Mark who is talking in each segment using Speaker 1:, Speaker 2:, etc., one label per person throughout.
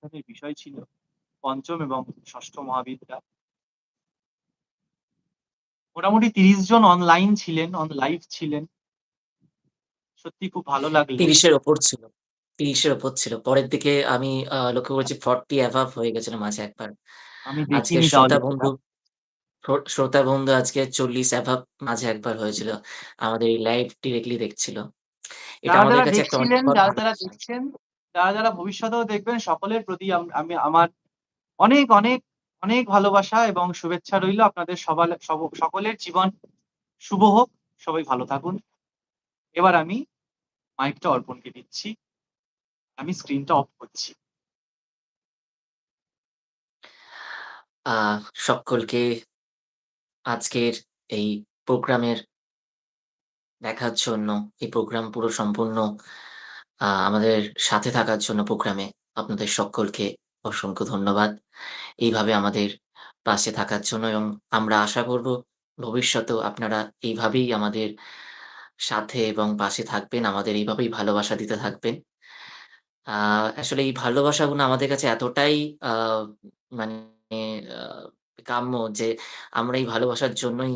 Speaker 1: অনুষ্ঠানের বিষয় ছিল পঞ্চম এবং ষষ্ঠ মহাবিদ্যা। মোটামুটি ৩০ জন অনলাইন ছিলেন, অন লাইভ ছিলেন। সত্যি খুব ভালো লাগলো।
Speaker 2: ৩০ এর ওপর ছিল। ৩০ এর ওপর ছিল। পরের দিকে আমি লক্ষ্য করেছি 40 অ্যাভাব হয়ে গেছিল মাঝে একবার।
Speaker 1: আমি
Speaker 2: আজকে
Speaker 1: দেখিনি তাহলে
Speaker 2: শ্রোতা
Speaker 1: সেটা।
Speaker 2: বন্ধু শ্রোতা বন্ধু আজকে ৪০ অ্যাভাব মাঝে একবার হয়েছিল। আমাদের এই লাইভ ডিরেক্টলি দেখছিল। এটা
Speaker 1: যারা,
Speaker 2: আমাদের
Speaker 1: যারা
Speaker 2: কাছে একটা অনেক
Speaker 1: দেখছিলেন,
Speaker 2: বড়
Speaker 1: যারা, যারা
Speaker 2: ভালোবাসা।
Speaker 1: দেখছেন, যারা, যারা ভবিষ্যতেও দেখবেন সকলের প্রতি আমি আমার অনেক, অনেক, অনেক ভালোবাসা এবং শুভেচ্ছা রইলো। আপনাদের সকলের জীবন শুভ হোক। সবাই ভালো থাকুন। এবার আমি মাইকটা অর্পণকে দিচ্ছি। আমি স্ক্রিনটা অফ করছি।
Speaker 2: আ সকলকে আজকের এই প্রোগ্রামের দেখার জন্য, এই প্রোগ্রাম পুরো সম্পূর্ণ আমাদের সাথে থাকার জন্য প্রোগ্রামে আপনাদের সকলকে অসংখ্য ধন্যবাদ। এইভাবে আমাদের পাশে থাকার জন্য এবং আমরা আশা করব ভবিষ্যতেও আপনারা এইভাবেই আমাদের সাথে এবং পাশে থাকবেন। আমাদের এইভাবেই ভালোবাসা দিতে থাকবেন। আ আসলে এই ভালোবাসাগুলো আমাদের কাছে এতটাই আ মানে আ কাম্য যে আমরা এই ভালোবাসার জন্যই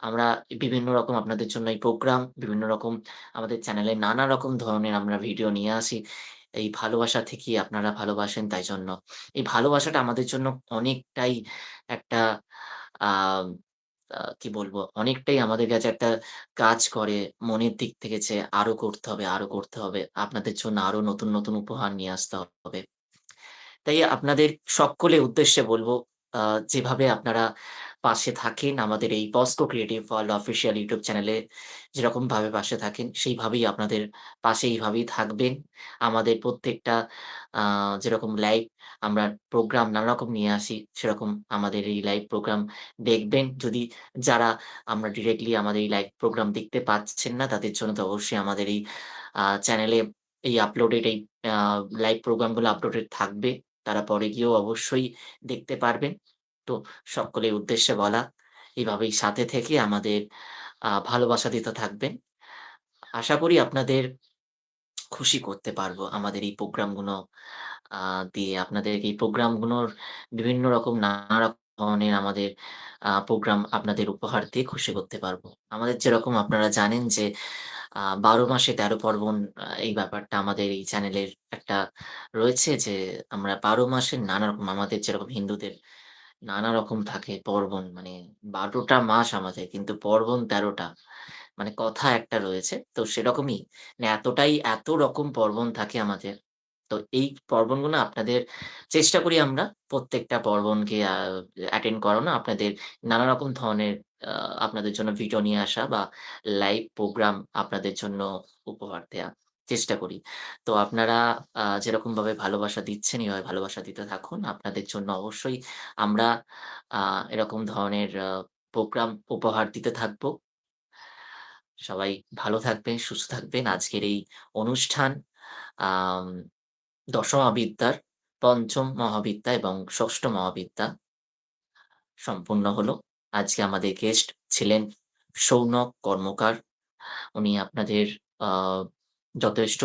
Speaker 2: আমরা বিভিন্ন রকম আপনাদের জন্য এই প্রোগ্রাম, বিভিন্ন রকম আমাদের চ্যানেলে নানা রকম ধরনের আমরা ভিডিও নিয়ে আসি। এই ভালোবাসা থেকেই আপনারা ভালোবাসেন তাই জন্য। এই ভালোবাসাটা আমাদের জন্য অনেকটাই একটা আ কি বলবো? অনেকটাই আমাদের কাছে একটা কাজ করে মনের দিক থেকে যে আরো করতে হবে, আরো করতে হবে। আপনাদের জন্য আরো নতুন, নতুন উপহার নিয়ে আসতে হবে। তাই আপনাদের সকলের উদ্দেশ্যে বলব আ যেভাবে আপনারা পাশে থাকেন আমাদের এই Bosco creative world official YouTube চ্যানেলে যেরকমভাবে পাশে থাকেন সেইভাবেই আপনাদের পাশে এইভাবেই থাকবেন। আমাদের প্রত্যেকটা আ যেরকম লাইভ আমরা প্রোগ্রাম নানা রকম নিয়ে আসি সেরকম আমাদের এই লাইভ প্রোগ্রাম দেখবেন। যদি যারা আমরা ডিরেক্টলি আমাদের এই লাইভ প্রোগ্রাম দেখতে পাচ্ছেন না তাদের জন্য তো অবশ্যই আমাদের এই চ্যানেলে এই আপলোডেড এই আ লাইভ প্রোগ্রামগুলো আপলোডেড থাকবে। তারা পরে গিয়েও অবশ্যই দেখতে পারবেন। তো সকলের উদ্দেশ্যে বলা, এভাবেই সাথে থেকে আমাদের ভালোবাসা দিতে থাকবেন। আশা করি আপনাদের খুশি করতে পারবো আমাদের এই প্রোগ্রামগুলো আ দিয়ে। আপনাদের এই প্রোগ্রামগুলোর বিভিন্ন রকম নানা রকম ধরনের আমাদের প্রোগ্রাম আপনাদের উপহার দিয়ে খুশি করতে পারবো। আমাদের যেরকম আপনারা জানেন যে ১২ মাসে ১৩ পার্বণ এই ব্যাপারটা আমাদের এই চ্যানেলের একটা রয়েছে যে আমরা ১২ মাসে নানা রকম আমাদের যেরকম হিন্দুদের নানা রকম থাকে পার্বণ মানে ১২ টা মাস আমাদের কিন্তু পার্বণ ১৩ টা। মানে কথা একটা রয়েছে। তো সেরকমই মানে এত রকম পার্বণ থাকে আমাদের। তো এই পার্বণগুলো আপনাদের চেষ্টা করি আমরা প্রত্যেকটা পার্বণকে অ্যাটেন্ড করানো। আপনাদের নানা রকম ধরনের আ আপনাদের জন্য ভিডিও নিয়ে আসা বা লাইভ প্রোগ্রাম আপনাদের জন্য উপহার দেয়া। চেষ্টা করি। তো আপনারা যেরকমভাবে ভালোবাসা দিচ্ছেন এভাবে ভালোবাসা দিতে থাকুন। আপনাদের জন্য অবশ্যই আমরা আ এরকম ধরনের প্রোগ্রাম উপহার দিতে থাকবো। সবাই ভালো থাকবেন, সুস্থ থাকবেন। আজকের এই অনুষ্ঠান আম ১০ম মহাবিদ্যার ৫ম মহাবিদ্যা এবং ৬ষ্ঠ মহাবিদ্যা সম্পূর্ণ হলো। আজকে আমাদের গেস্ট ছিলেন সৌনক কর্মকার। উনি আপনাদের আ যথেষ্ট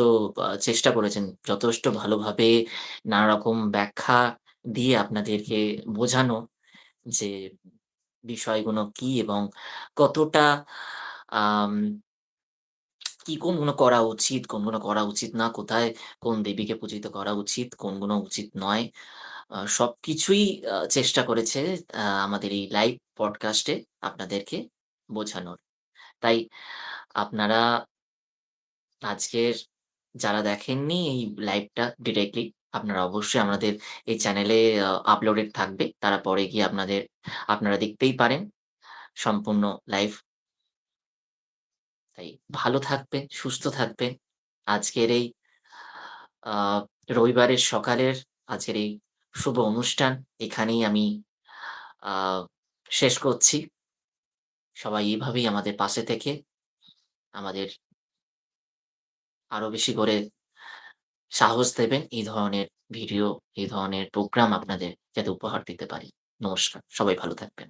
Speaker 2: চেষ্টা করেছেন, যথেষ্ট ভালোভাবে নানারকম ব্যাখ্যা দিয়ে আপনাদেরকে বোঝানো যে বিষয়গুলো কি এবং কতটা আম কোনগুলো করা উচিত, কোনগুলো করা উচিত না, কোথায় কোন দেবীকে পূজিত করা উচিত, কোনগুলো উচিত নয়। সবকিছুই চেষ্টা করেছে আমাদের এই লাইভ পডকাস্টে আপনাদেরকে বোঝানোর। তাই আপনারা আজকের যারা দেখেননি এই লাইভটা ডিরেক্টলি, আপনারা অবশ্যই আমাদের এই চ্যানেলে আপলোডেড থাকবে। তারা পরে গিয়ে আপনারা দেখতেই পারেন সম্পূর্ণ লাইভ। তাই ভালো থাকবেন, সুস্থ থাকবেন। আজকের এই আ রবিবারের সকালের আজকের এই শুভ অনুষ্ঠান এখানেই আমি আ শেষ করছি। সবাই এভাবেই আমাদের পাশে থেকে আমাদের আরো বেশি করে সাহস দেবেন এই ধরনের ভিডিও, এই ধরনের প্রোগ্রাম আপনাদের যাতে উপহার দিতে পারি। নমস্কার। সবাই ভালো থাকবেন।